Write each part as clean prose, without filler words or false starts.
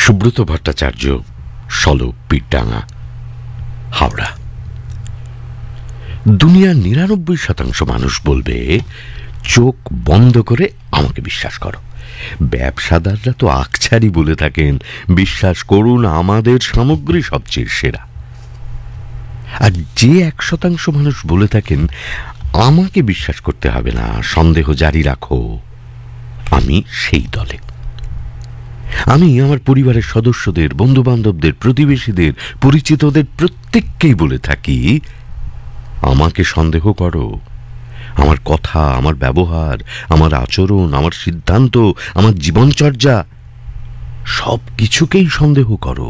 সুব্রত ভট্টাচার্য, সলব পীরডাঙ্গা, হাওড়া। দুনিয়ার ৯৯% মানুষ বলবে চোখ বন্ধ করে আমাকে বিশ্বাস করো। ব্যবসাদাররা তো আকছারি বলে থাকেন, বিশ্বাস করুন আমাদের সামগ্রী সবচেয়ে সেরা। আর যে ১% মানুষ বলে থাকেন আমাকে বিশ্বাস করতে হবে না, সন্দেহ জারি রাখো, আমি সেই দলে। আমি আমার পরিবারের সদস্যদের, বন্ধু বান্ধবদের, প্রতিবেশীদের, পরিচিতদের প্রত্যেককেই বলে থাকি আমাকে সন্দেহ করো। আমার কথা, আমার ব্যবহার, আমার আচরণ, আমার সিদ্ধান্ত, আমার জীবনচর্যা সব কিছুকেই সন্দেহ করো।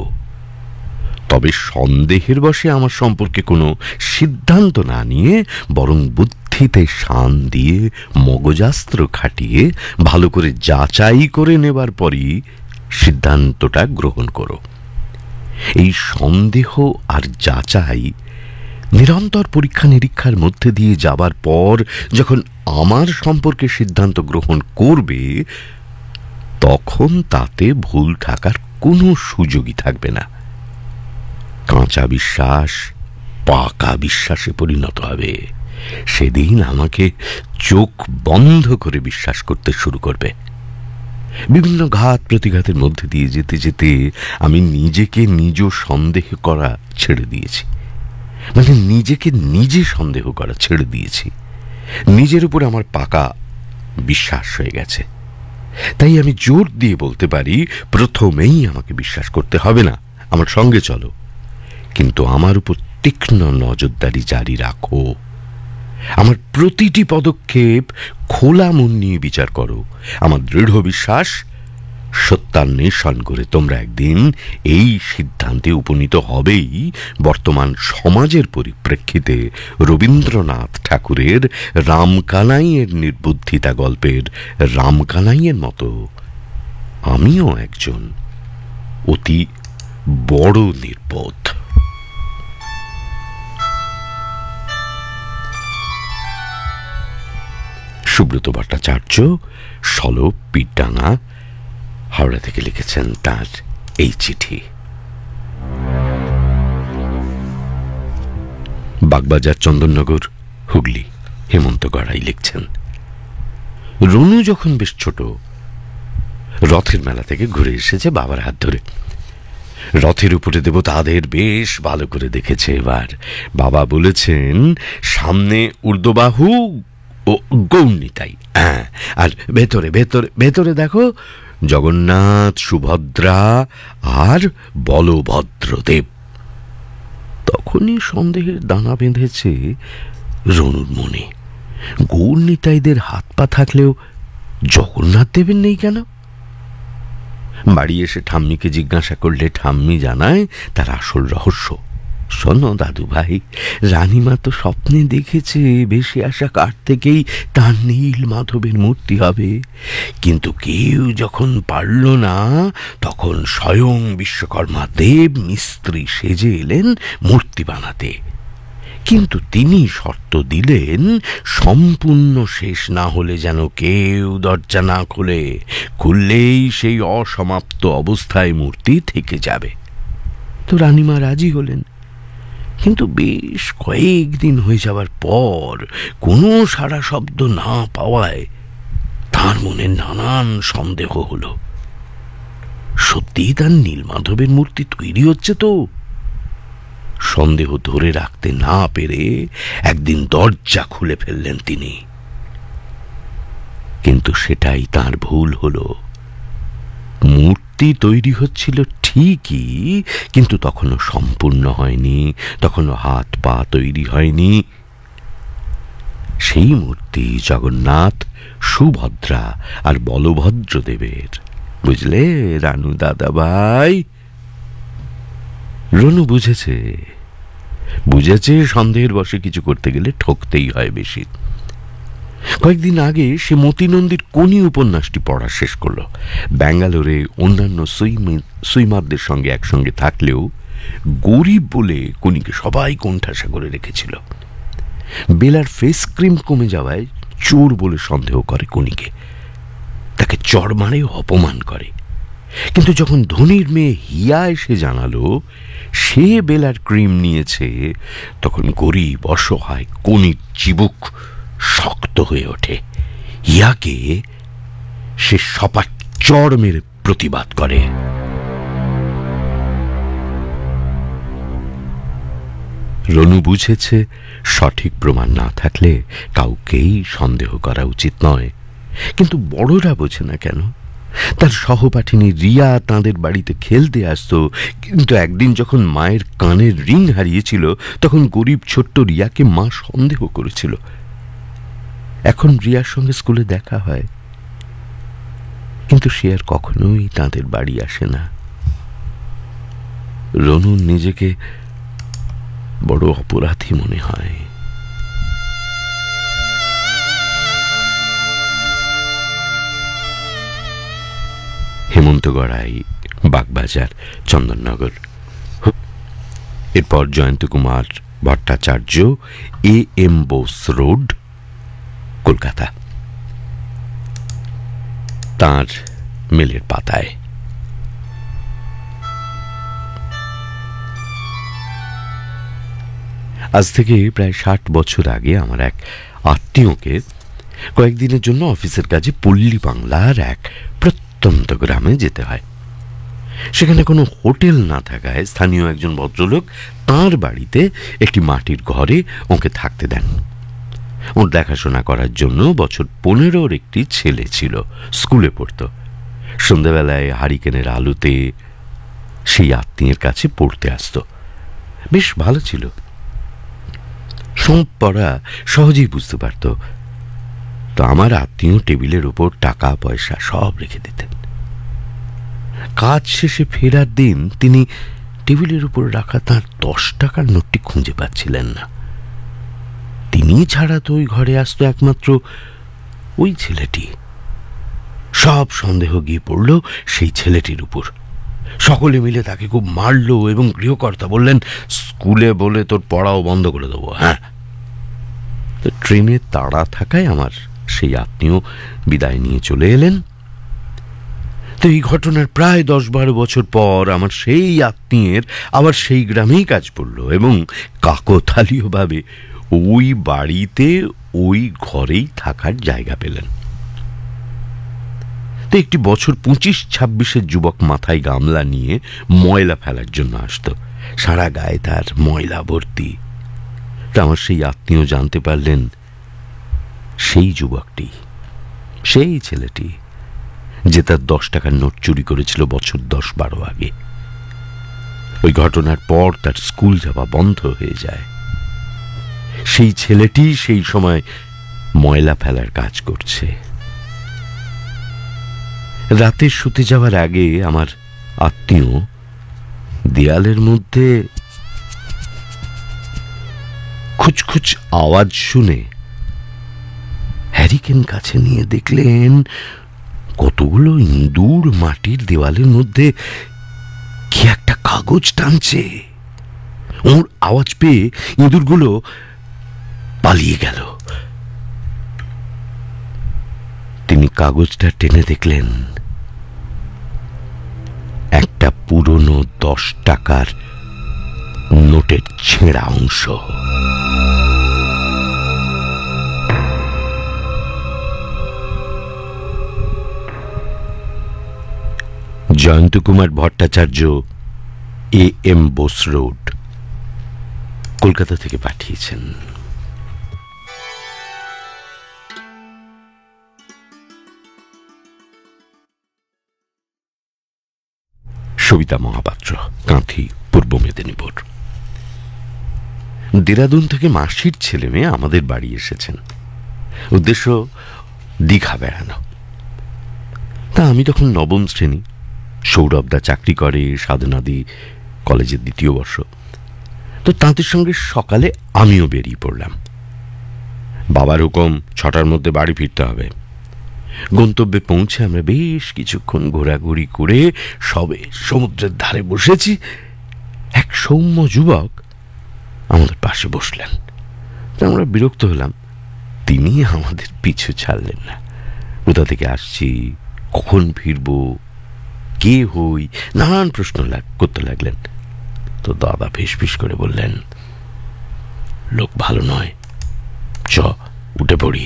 তবে সন্দেহের বশে আমার সম্পর্কে কোনো সিদ্ধান্ত না নিয়ে বরং বুদ্ধিতে শান দিয়ে মগজাস্ত্র খাটিয়ে ভালো করে যাচাই করে নেবার পরই সিদ্ধান্তটা গ্রহণ করো। এই সন্দেহ আর যাচাই নিরন্তর পরীক্ষা নিরীক্ষার মধ্যে দিয়ে যাবার পর যখন আমার সম্পর্কে সিদ্ধান্ত গ্রহণ করবে, তখন তাতে ভুল থাকার কোনো সুযোগই থাকবে না। কাঁচা বিশ্বাস পাকা বিশ্বাসে পরিণত হবে। সেদিন আমাকে চোখ বন্ধ করে বিশ্বাস করতে শুরু করবে। বিভিন্ন ঘাত প্রতিঘাতের মধ্যে দিয়ে যেতে যেতে আমি নিজেকে নিজ সন্দেহ করা ছেড়ে দিয়েছি। মানে নিজেকে নিজে সন্দেহ করা ছেড়ে দিয়েছি। নিজের উপর আমার পাকা বিশ্বাস হয়ে গেছে। তাই আমি জোর দিয়ে বলতে পারি, প্রথমেই আমাকে বিশ্বাস করতে হবে না, আমার সঙ্গে চলো, কিন্তু আমার উপর তীক্ষ্ণ নজরদারি জারি রাখো। আমার প্রতিটি পদক্ষেপ খোলা মন নিয়ে বিচার করো। আমার দৃঢ় বিশ্বাস, সত্যান্বেষণ করে তোমরা একদিন এই সিদ্ধান্তে উপনীত হবেই, বর্তমান সমাজের পরিপ্রেক্ষিতে রবীন্দ্রনাথ ঠাকুরের রামকানাইয়ের নির্বুদ্ধিতা গল্পের রামকানাইয়ের মতো আমিও একজন অতি বড় নির্বোধ। সুব্রত ভট্টাচার্য, সলব পীরডাঙ্গা, হাওড়া থেকে লিখেছেন তার এই চিঠি। বাগবাজার, চন্দননগর, হুগলি হেমন্ত গড়াই লিখছেন, রনু যখন বেশ ছোট রথের মেলা থেকে ঘুরে এসেছে বাবার হাত ধরে। রথের উপরে দেবতাদের বেশ ভালো করে দেখেছে। এবার বাবা বলেছেন সামনে ঊর্ধ্ববাহু ও গৌরনিতাই, হ্যাঁ, আর ভেতরে ভেতরে ভেতরে দেখো জগন্নাথ, সুভদ্রা আর বলভদ্রদেব। তখনই সন্দেহের দানা বেঁধেছে রনুর মনে। গৌরনিতাইদের হাত পা থাকলেও জগন্নাথ দেবের নেই কেন? বাড়ি এসে ঠাম্মিকে জিজ্ঞাসা করলে ঠাম্মি জানায় তার আসল রহস্য। শোনো দাদু ভাই, রানীমা তো স্বপ্নে দেখেছে ভেসে আসা কাঠ থেকেই তার নীল মাধবের মূর্তি হবে, কিন্তু কেউ যখন পারল না তখন স্বয়ং বিশ্বকর্মা দেব মিস্ত্রি সেজে এলেন মূর্তি বানাতে। কিন্তু তিনি শর্ত দিলেন সম্পূর্ণ শেষ না হলে যেন কেউ দরজা না খোলে, খুললেই সেই অসমাপ্ত অবস্থায় মূর্তি থেকে যাবে। তো রানীমা রাজি হলেন, কিন্তু বেশ কয়েকদিন হয়ে যাওয়ার পর কোনো সাড়া শব্দ না পাওয়ায় তার মনে নানান সন্দেহ হলো। সত্যিই তার নীলমাধবের মূর্তি তৈরি হচ্ছে তো? সন্দেহ ধরে রাখতে না পেরে একদিন দরজা খুলে ফেললেন তিনি। কিন্তু সেটাই তার ভুল হলো। মূর্তি তৈরি হচ্ছিল ঠিকই, কিন্তু তখনও সম্পূর্ণ হয়নি, তখনও হাত পা তৈরি হয়নি। সেই মূর্তি জগন্নাথ, সুভদ্রা আর বলভদ্রদেবের। বুঝলে রানু দাদা ভাই? রনু বুঝেছে সন্দেহের বশে কিছু করতে গেলে ঠকতেই হয় বেশি। কয়েকদিন আগে সে মতিনন্দীর কোনি উপন্যাসটি পড়া শেষ করল। ব্যাঙ্গালোরে অন্যান্য সুইমারদের সঙ্গে একসঙ্গে থাকলেও গরিব বলে কোনিকে সবাই কোণঠাসা করে রেখেছিল। বেলার ফেস ক্রিম কমে যাওয়ায় চোর বলে সন্দেহ করে কোনিকে, তাকে চড় মারে, অপমান করে। কিন্তু যখন ধনীর মেয়ে হিয়া এসে জানালো সে বেলার ক্রিম নিয়েছে, তখন গরিব অসহায় কনির চিবুক শক্ত হয়ে ওঠে। হিয়াকে সে সপাট চড় মেরে প্রতিবাদ করে। রনু বুঝেছে সঠিক প্রমাণ না থাকলে কাউকেই সন্দেহ করা উচিত নয়, কিন্তু বড়রা বোঝে না কেন? তার সহপাঠিনী রিয়া তাঁদের বাড়িতে খেলতে আসতো, কিন্তু একদিন যখন মায়ের কানের রিং হারিয়েছিল তখন গরিব ছোট্ট রিয়াকে মা সন্দেহ করেছিল। এখন রিয়ার সঙ্গে স্কুলে দেখা হয়, কিন্তু সে আর কখনোই তাঁদের বাড়ি আসে না। রনু নিজেকে বড় অপরাধী মনে হয়। হেমন্তগড়াই, বাগবাজার, চন্দননগর। এরপর জয়ন্ত কুমার ভট্টাচার্য, এম বোস রোড, কলকাতা। তাঁর মেলের পাতায়। আজ থেকে প্রায় 60 বছর আগে আমার এক আত্মীয়কে কয়েকদিনের জন্য অফিসের কাজে পল্লী বাংলার এক প্রত্যন্ত গ্রামে যেতে হয়। সেখানে কোনো হোটেল না থাকায় স্থানীয় একজন ভদ্রলোক তাঁর বাড়িতে একটি মাটির ঘরে ওকে থাকতে দেন। ওর দেখাশোনা করার জন্য বছর 15-র একটি ছেলে ছিল, স্কুলে পড়ত। সন্ধ্যাবেলায় হারিকেনের আলোতে সেই আত্মীয়ের কাছে পড়তে আসত। বেশ ভালো ছিল, সব পড়া সহজেই বুঝতে পারত। তো আমার আত্মীয় টেবিলের উপর টাকা পয়সা সব রেখে দিতেন। কাজ শেষে ফেরার দিন তিনি টেবিলের উপর রাখা তাঁর 10 টাকার নোটটি খুঁজে পাচ্ছিলেন না। তিনি ছাড়া তো ওই ঘরে আসতো একমাত্র ওই ছেলেটি। সব সন্দেহ গিয়ে পড়ল সেই ছেলেটির উপর। সকলে মিলে তাকে খুব মারল এবং গৃহকর্তা বললেন, স্কুলে বলে তোর পড়াও বন্ধ করে দেবো। হ্যাঁ, তো ট্রেনে তাড়া থাকায় আমার সেই আত্মীয় বিদায় নিয়ে চলে এলেন। তো এই ঘটনার প্রায় 10-12 বছর পর আমার সেই আত্মীয়ের আবার সেই গ্রামেই কাজ পড়ল এবং কাকতালীয়ভাবে ওই বাড়িতে ওই ঘরেই থাকার জায়গা পেলেন। তো একটি বছর 25-26-এর যুবক মাথায় গামলা নিয়ে ময়লা ফেলার জন্য আসতো, সারা গায়ে তার ময়লা ভর্তি। তা আমার সেই আত্মীয় জানতে পারলেন সেই যুবকটি, সেই ছেলেটি যে তার 10 টাকার নোট চুরি করেছিল বছর 10-12 আগে। ওই ঘটনার পর তার স্কুল যাওয়া বন্ধ হয়ে যায়। সেই ছেলেটি সেই সময় ময়লা ফেলার কাজ করছে। রাতে শুতে যাওয়ার আগে আমার আত্মীয় দেয়ালের মধ্যে খুচখুচ আওয়াজ শুনে হ্যারিকেন কাছে নিয়ে দেখলেন কতগুলো ইঁদুর মাটির দেওয়ালের মধ্যে কি একটা কাগজ টানছে। ওর আওয়াজ পেয়ে ইঁদুরগুলো পালিয়ে গেল। তিনি কাগজটা টেনে দেখলেন একটা পুরনো 10 টাকার নোটের ছেঁড়া অংশ। জয়ন্ত কুমার ভট্টাচার্য, এম বোস রোড, কলকাতা থেকে পাঠিয়েছেন। সবিতা মহাপাত্র, কাঁথি, পূর্ব মেদিনীপুর। দেরাদুন থেকে মাসির ছেলে মেয়ে আমাদের বাড়ি এসেছেন। উদ্দেশ্য দীঘা বেড়ানো। তা আমি তখন 9ম শ্রেণী, সৌরভদা চাকরি করে, সাধনাদি কলেজের 2য় বর্ষ। তো তাঁদের সঙ্গে সকালে আমিও বেরিয়ে পড়লাম। বাবার হুকুম 6টার মধ্যে বাড়ি ফিরতে হবে। গন্তব্যে পৌঁছে আমরা বেশ কিছুক্ষণ ঘোরাঘুরি করে সবে সমুদ্রের ধারে বসেছি। এক সৌম্য যুবক আমাদের পাশে বসলেন। আমরা বিরক্ত হলাম, তিনি আমাদের পিছু ছাড়লেন না। কোথা থেকে আসছি, কখন ফিরব কে হই, নানান প্রশ্ন করতে লাগলেন। তো দাদা ফিসফিস করে বললেন, লোক ভালো নয়, চ উঠে পড়ি।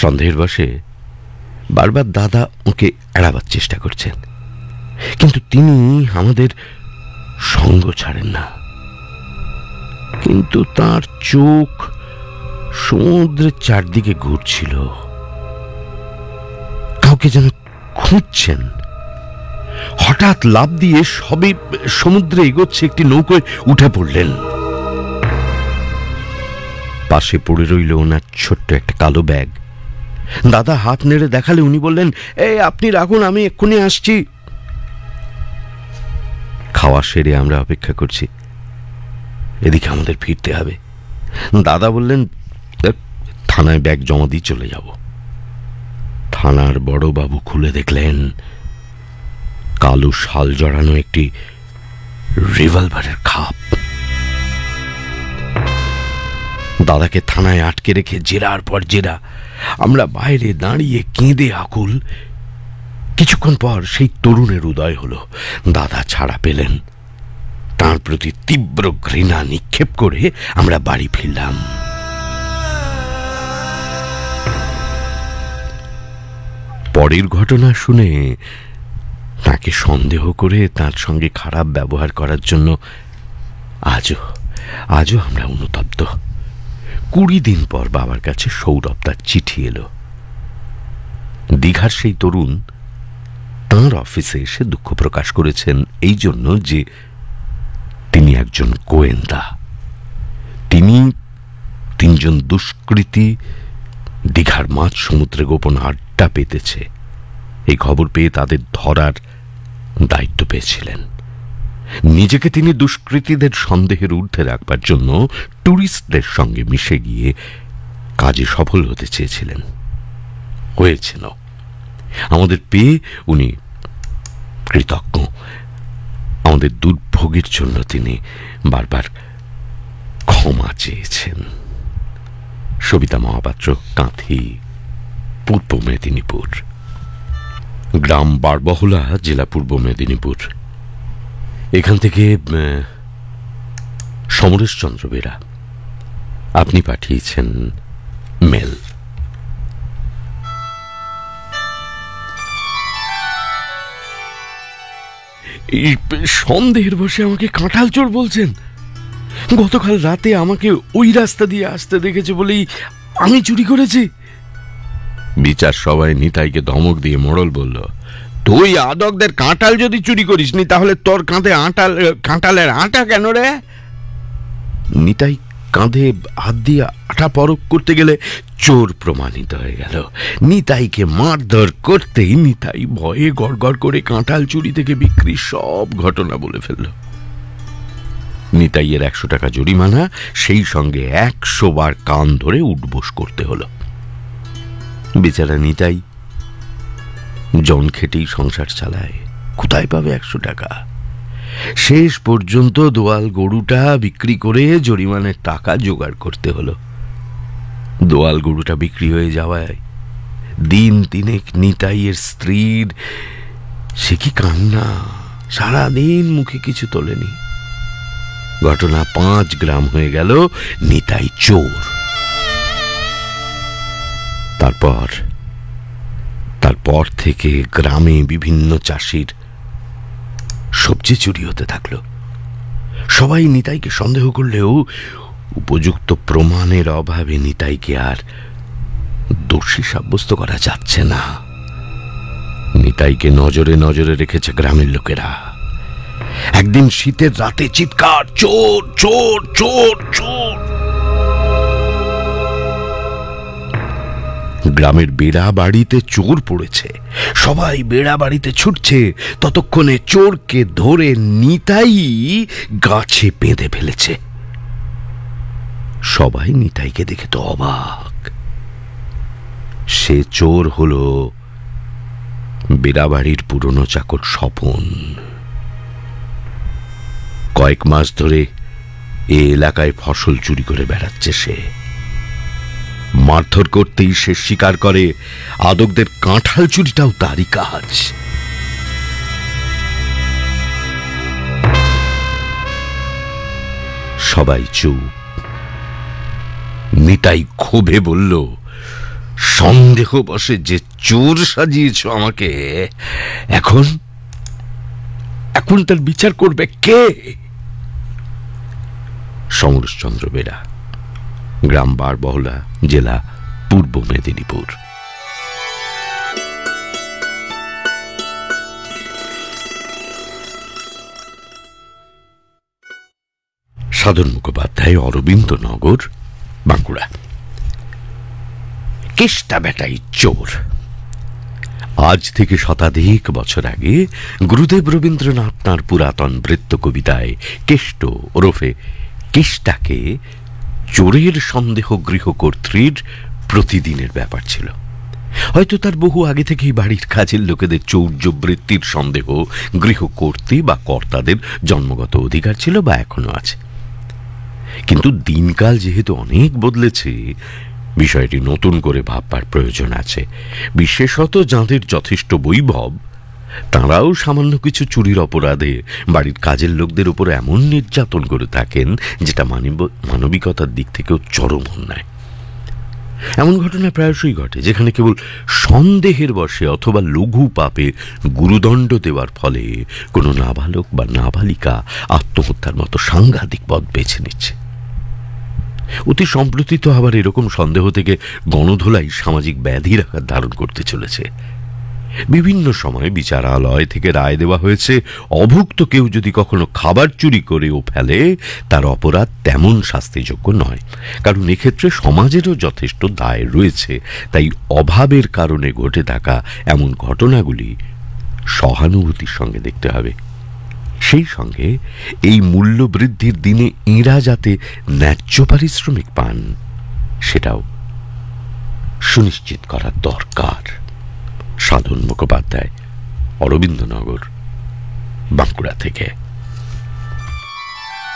সন্দেহের বশে বারবার দাদা ওকে এড়াবার চেষ্টা করছেন, কিন্তু তিনি আমাদের সঙ্গ ছাড়েন না। কিন্তু তার চোখ সমুদ্রের চারদিকে ঘুরছিল, কাউকে যেন খুঁজছেন। হঠাৎ লাফ দিয়ে সবে সমুদ্রে এগোচ্ছে একটি নৌকোয় উঠে পড়লেন। পাশে পড়ে রইল ওনার ছোট্ট একটা কালো ব্যাগ। দাদা হাত নেড়ে দেখালে উনি বললেন, এই আপনি রাখুন, আমি এক্ষুনি আসছি। খাওয়া সেরে আমরা অপেক্ষা করছি, এদিকে আমাদের ফিরতে হবে। দাদা বললেন, থানায় ব্যাগ জমা দিয়ে চলে যাব। থানার বড়বাবু খুলে দেখলেন কালো শাল জড়ানো একটি রিভলভারের খাপ। দাদাকে থানায় আটকে রেখে জেরার পর জেরা আমরা বাইরে দাঁড়িয়ে কেঁদে আকুল। কিছুক্ষণ পর সেই তরুণের উদয় হলো। দাদা ছাড়া পেলেন। তার প্রতি তীব্র ঘৃণা নিক্ষেপ করে আমরা বাড়ি ফিরলাম। পরের ঘটনা শুনে তাকে সন্দেহ করে তার সঙ্গে খারাপ ব্যবহার করার জন্য আজও আমরা অনুতপ্ত। 20 দিন পর বাবার কাছে সৌরভ তার চিঠি এলো। দীঘার সেই তরুণ তাঁর অফিসে এসে দুঃখ প্রকাশ করেছেন এই জন্য যে তিনি একজন গোয়েন্দা। তিনি 3 জন দুষ্কৃতী দীঘার মাঝ সমুদ্রে গোপন আড্ডা পেতেছে, এই খবর পেয়ে তাদের ধরার দায়িত্ব পেয়েছিলেন। নিজেকে তিনি দুষ্কৃতীদের সন্দেহের ঊর্ধ্বে রাখবার জন্য টুরিস্টদের সঙ্গে মিশে গিয়ে কাজে সফল হতে চেয়েছিলেন। হয়েছিল। আমাদের পেয়ে উনি কৃতজ্ঞ। আমাদের দুর্ভোগের জন্য তিনি বারবার ক্ষমা চেয়েছেন। সবিতা মহাপাত্র, কাঁথি, পূর্ব মেদিনীপুর। গ্রাম বারবহলা, জেলা পূর্ব মেদিনীপুর। এখান থেকে সমরেশ চন্দ্র বেরা, আপনি পাঠিয়েছেন মেল। এই সন্দেহের বসে আমাকে কাঁঠাল চোর বলছেন? গতকাল রাতে আমাকে ওই রাস্তা দিয়ে আসতে দেখেছে বলেই আমি চুরি করেছি। বিচার সবাই নিতাইকে ধমক দিয়ে মোড়ল বলল, তুই আদকদের কাঁঠাল যদি চুরি করিসনি তাহলে তোর কাঁধে কাঁঠালের আটা কেন রে? নিতাই কাঁধে হাত দিয়ে আটা পরখ করতে গেলে চোর প্রমাণিত হয়ে গেল। নিতাইকে মারধর করতেই নিতাই ভয়ে গড়গড় করে কাঁঠাল চুরি থেকে বিক্রি সব ঘটনা বলে ফেলল। নিতাইয়ের 100 টাকা জরিমানা, সেই সঙ্গে 100 বার কান ধরে উঠবোস করতে হলো। বেচারা নিতাই জন খেটেই সংসার চালায়, কোথায় পাবে 100 টাকা? শেষ পর্যন্ত দোয়াল গরুটা বিক্রি করে জরিমানের টাকা জোগাড় করতে হলো। দোয়াল গরুটা বিক্রি হয়ে যাওয়ায় দিন 3 নিতাইয়ের স্ত্রীর সে কি কান্না, সারাদিন মুখে কিছু তোলেনি। ঘটনা 5 গ্রাম হয়ে গেল নিতাই চোর। তারপর থেকে গ্রামে বিভিন্ন চাষির সবজি চুরি হতে থাকলো। সবাই নিতাইকে সন্দেহ করলেও উপযুক্ত প্রমাণের অভাবে নিতাইকে আর দোষী সাব্যস্ত করা যাচ্ছে না। নিতাইকে নজরে নজরে রেখেছে গ্রামের লোকেরা। একদিন শীতের রাতে চিৎকার, চোর চোর চোর চোর। গ্রামের বেড়া বাড়িতে চোর পড়েছে, সবাই বেড়া বাড়িতে ছুটছে। ততক্ষণে চোরকে ধরে নিতাই গাছে বেঁধে ফেলেছে। সবাই নিতাইকে দেখে তো অবাক। সে চোর হলো বেড়া বাড়ির পুরনো চাকর স্বপন। কয়েক মাস ধরে এ এলাকায় ফসল চুরি করে বেড়াচ্ছে সে। মারধর করতেই সে স্বীকার করে আদকদের কাঁঠাল চুরিটাও তারই কাজ। সবাই চুপ। নিতাই ক্ষোভে বলল, সন্দেহ বসে যে চোর সাজিয়েছ আমাকে, এখন এখন তার বিচার করবে কে? সমরেশচন্দ্র বেরা, গ্রাম বারবহলা, জেলা পূর্ব মেদিনীপুর। সাধন মুখোপাধ্যায়, অরবিন্দনগর, বাঁকুড়া। কেষ্টা বেটাই চোর। আজ থেকে শতাধিক বছর আগে গুরুদেব রবীন্দ্রনাথ তাঁর পুরাতন বৃত্ত কবিতায় কেষ্ট ওরফে কেষ্টাকে চোরের সন্দেহ গৃহকর্ত্রীর প্রতিদিনের ব্যাপার ছিল। হয়তো তার বহু আগে থেকেই বাড়ির কাজের লোকেদের চৌর্যবৃত্তির সন্দেহ গৃহকর্ত্রী বা কর্তাদের জন্মগত অধিকার ছিল বা এখনো আছে। কিন্তু দিনকাল যেহেতু অনেক বদলেছে, বিষয়টি নতুন করে ভাববার প্রয়োজন আছে। বিশেষত যাঁদের যথেষ্ট বৈভব, তাঁরাও সামান্য কিছু চুরির অপরাধে বাড়ির কাজের লোকদের উপর এমন নির্যাতন করে থাকেন যেটা মানবিকতার দিক থেকেও চরম অন্যায়। এমন ঘটনা প্রায়শই ঘটে যেখানে কেবল সন্দেহের বশে অথবা লঘু পাপে গুরুদণ্ড দেওয়ার ফলে কোনো নাবালক বা নাবালিকা আত্মহত্যার মতো সাংঘাতিক পথ বেছে নিচ্ছে। অতি সম্প্রতি তো আবার এরকম সন্দেহ থেকে গণধোলাই সামাজিক ব্যাধির আকার ধারণ করতে চলেছে। বিভিন্ন সময় বিচারালয় থেকে রায় দেওয়া হয়েছে, অভুক্ত কেউ যদি কখনো খাবার চুরি করেও ফেলে তার অপরাধ তেমন শাস্তিযোগ্য নয়, কারণ এক্ষেত্রে সমাজেরও যথেষ্ট দায় রয়েছে। তাই অভাবের কারণে ঘটে থাকা এমন ঘটনাগুলি সহানুভূতির সঙ্গে দেখতে হবে। সেই সঙ্গে এই মূল্য বৃদ্ধির দিনে এঁরা যাতে ন্যায্য পারিশ্রমিক পান সেটাও সুনিশ্চিত করার দরকার। সাধন মুখোপাধ্যায়, অরবিন্দনগর, বাঁকুড়া থেকে।